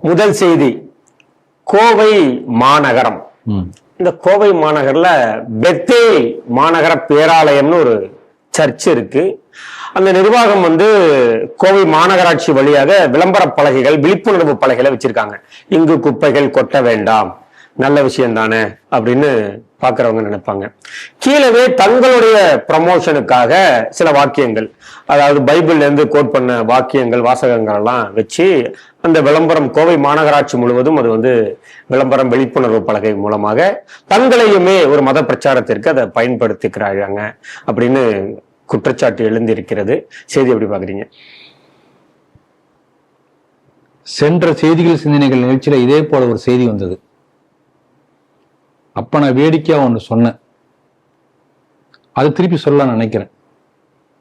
முதல் செய்தி, கோவை மாநகரம். இந்த கோவை மாநகர்ல பெத்தேல் மாநகர பேராலயம்னு ஒரு சர்ச் இருக்கு. அந்த நிர்வாகம் கோவை மாநகராட்சி வழியாக விளம்பர பலகைகள், விழிப்புணர்வு பலகைகளை வச்சிருக்காங்க. இங்கு குப்பைகள் கொட்ட வேண்டாம், நல்ல விஷயம் தானே அப்படின்னு பாக்குறவங்க நினைப்பாங்க. கீழவே தங்களுடைய ப்ரமோஷனுக்காக சில வாக்கியங்கள், அதாவது பைபிள்ல இருந்து கோட் பண்ண வாக்கியங்கள், வாசகங்கள் எல்லாம் வச்சு அந்த விளம்பரம் கோவை மாநகராட்சி முழுவதும் அது விளம்பரம், விழிப்புணர்வு பலகை மூலமாக தங்களையுமே ஒரு மத பிரச்சாரத்திற்கு அதை பயன்படுத்திக்கிறாங்க அப்படின்னு குற்றச்சாட்டு எழுந்திருக்கிறது. செய்தி எப்படி பாக்குறீங்க? சென்ற செய்திகள் சிந்தனைகள் நிகழ்ச்சியில இதே போல ஒரு செய்தி வந்தது. அப்ப நான் வேடிக்கையா ஒன்று சொன்னேன், அது திருப்பி சொல்லலாம்னு நினைக்கிறேன்.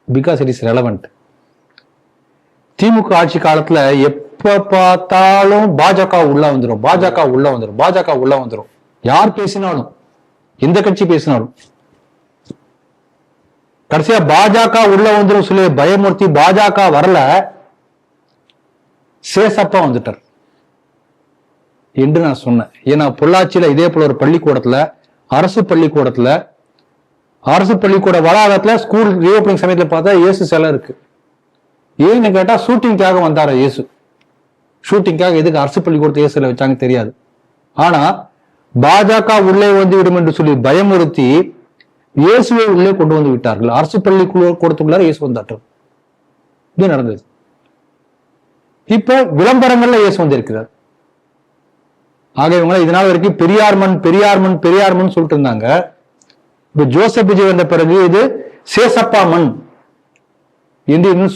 Because it is relevant. DMK ஆட்சி காலத்துல எப்ப பார்த்தாலும் பாஜக உள்ள வந்துடும், பாஜக உள்ள வந்துடும், பாஜக உள்ள வந்துடும். யார் பேசினாலும், எந்த கட்சி பேசினாலும் கடைசியா பாஜக உள்ள வந்துடும் சொல்லி பயமுறுத்தி பாஜக வரல, சேசப்பா வந்துட்டார் என்று நான் சொன்னேன். ஏன்னா பொள்ளாச்சியில இதே போல ஒரு பள்ளிக்கூடத்துல, அரசு பள்ளிக்கூட வளாகத்துல ஸ்கூல் ரீஓப்பனிங் சமயத்துல பார்த்தா இயேசு சிலை இருக்கு. ஏன்னு கேட்டா ஷூட்டிங்காக வந்தார இயேசு. ஷூட்டிங்காக எதுக்கு அரசு பள்ளிக்கூடத்தை இயேசு சிலை வச்சாங்க தெரியாது. ஆனா பாஜக உள்ளே வந்து விடும் என்று சொல்லி பயமுறுத்தி இயேசுவை உள்ளே கொண்டு வந்து விட்டார்கள். அரசு பள்ளிக்கூடத்துக்குள்ளார இயேசு வந்தார்கள். இது நடந்தது. இப்ப விளம்பரங்கள்ல இயேசு வந்திருக்கிறார். ஆக இவங்க இதனால வரைக்கும் பெரியார் மண் சொல்லிட்டு இருந்தாங்க. இப்ப ஜோசப் விஜய் வந்த பிறகு இது சேசப்பா மண் என்று இன்னும்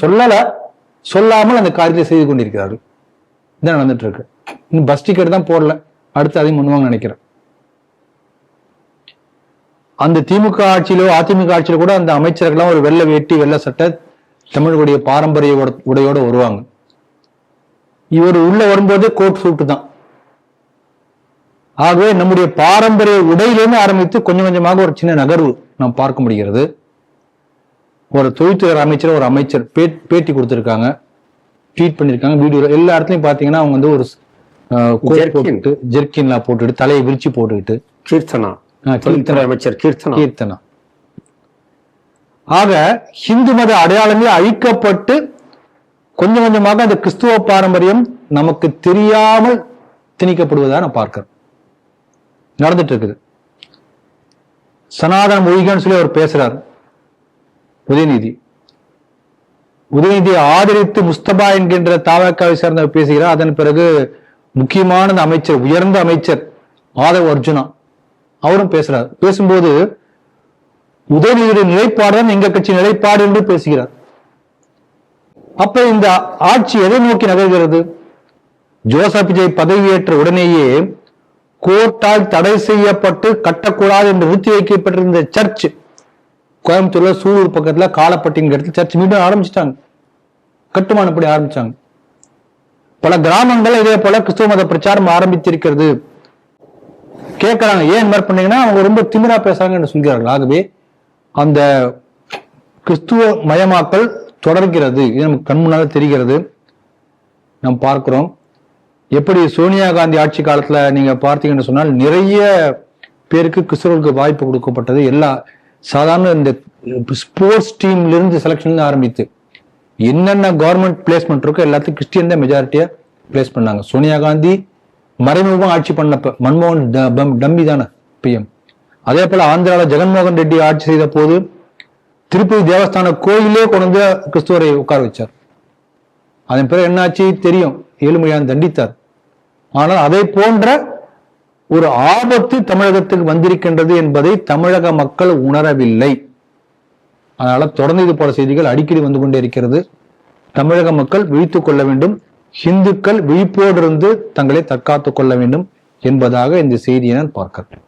சொல்லாமல் அந்த காரியத்தை செய்து கொண்டிருக்கிறார்கள். இதான் நடந்துட்டு இருக்கு. இன்னும் பஸ் டிக்கெட் தான் போடல, அடுத்து அதையும் பண்ணுவாங்க நினைக்கிறேன். அந்த திமுக ஆட்சியிலோ அதிமுக ஆட்சியில கூட அந்த அமைச்சர்கள்லாம் ஒரு வெள்ளை வேட்டி வெள்ளை சட்டை தமிழுடைய பாரம்பரிய உடையோட வருவாங்க. இவர் உள்ள வரும்போது கோட் சூட்டு தான். ஆகவே நம்முடைய பாரம்பரிய உடையிலிருந்து ஆரம்பித்து கொஞ்சம் கொஞ்சமாக ஒரு சின்ன நகர்வு நாம் பார்க்க முடிகிறது. ஒரு தொழில்துறை அமைச்சர், ஒரு அமைச்சர் பேட்டி கொடுத்திருக்காங்க, ட்வீட் பண்ணிருக்காங்க, வீடியோ எல்லா இடத்துலயும் பாத்தீங்கன்னா அவங்க ஒரு போட்டுட்டு, ஜெர்கின்லாம் போட்டுட்டு, தலையை விரிச்சு போட்டுக்கிட்டு, கீர்த்தனா. ஆக இந்து மத அடையாளங்கள் அழிக்கப்பட்டு கொஞ்சம் கொஞ்சமாக அந்த கிறிஸ்துவ பாரம்பரியம் நமக்கு தெரியாமல் திணிக்கப்படுவதாக நான் பார்க்கிறேன். நடந்துட்டு இருக்குது. சனாதன மொழிகான்னு சொல்லி அவர் பேசுறார். உதயநிதியை ஆதரித்து முஸ்தபா என்கின்ற தாவக்காவை சேர்ந்தவர் பேசுகிறார். அதன் பிறகு முக்கியமான அமைச்சர், உயர்ந்த அமைச்சர் ஆதவ் அர்ஜுனா அவரும் பேசுறார். பேசும்போது உதயநிதியுடைய நிலைப்பாடுதான் எங்க கட்சி நிலைப்பாடு என்று பேசுகிறார். அப்ப இந்த ஆட்சி எதை நோக்கி நகர்கிறது? ஜோசப் விஜய் பதவியேற்ற உடனேயே கோர்ட்டால் தடை செய்யப்பட்டு கட்டக்கூடாது என்று நிறுத்தி வைக்கப்பட்டிருந்த சர்ச் கோயம்புத்தூர்ல சூலூர் பக்கத்துல காலப்பட்டிங்கிற இடத்துல சர்ச் மீண்டும் ஆரம்பிச்சிட்டாங்க, கட்டுமானப்படி ஆரம்பிச்சாங்க. பல கிராமங்கள் இதே போல கிறிஸ்துவ மத பிரச்சாரம் ஆரம்பித்திருக்கிறது. கேட்கிறாங்க, ஏன் இந்த மாதிரி பண்ணீங்கன்னா அவங்க ரொம்ப திமிரா பேசுறாங்க என்று சொல்கிறார்கள். ஆகவே அந்த கிறிஸ்துவ மயமாக்கல் தொடர்கிறது. இது நமக்கு கண் முன்னால தெரிகிறது, நாம் பார்க்கிறோம். எப்படி சோனியா காந்தி ஆட்சி காலத்துல நீங்க பார்த்தீங்கன்னு சொன்னால் நிறைய பேருக்கு கிறிஸ்தவர்களுக்கு வாய்ப்பு கொடுக்கப்பட்டது. எல்லா சாதாரண இந்த ஸ்போர்ட்ஸ் டீம்ல இருந்து செலக்ஷன்ல ஆரம்பித்து என்னென்ன கவர்மெண்ட் பிளேஸ்மெண்ட் இருக்கோ எல்லாத்தையும் கிறிஸ்டியன் தான் மெஜாரிட்டியா பிளேஸ் பண்ணாங்க. சோனியா காந்தி மறைமுகமா ஆட்சி பண்ணப்ப மன்மோகன் டம்மி தானே பிஎம். அதே போல ஆந்திராவில் ஜெகன்மோகன் ரெட்டி ஆட்சி செய்த போது திருப்பதி தேவஸ்தான கோயிலே கொண்டு கிறிஸ்துவரை உட்கார வச்சார். அதன் பிறகு என்னாச்சு தெரியும், ஏழுமலையான் தண்டித்தார். ஆனால் அதை போன்ற ஒரு ஆபத்து தமிழகத்துக்கு வந்திருக்கின்றது என்பதை தமிழக மக்கள் உணரவில்லை. அதனால தொடர்ந்து இது போல செய்திகள் அடிக்கடி வந்து கொண்டே இருக்கிறது. தமிழக மக்கள் விழித்துக் கொள்ள வேண்டும், இந்துக்கள் விழிப்போடு இருந்து தங்களை தற்காத்துக் கொள்ள வேண்டும் என்பதாக இந்த செய்தியை நான் பார்க்கிறேன்.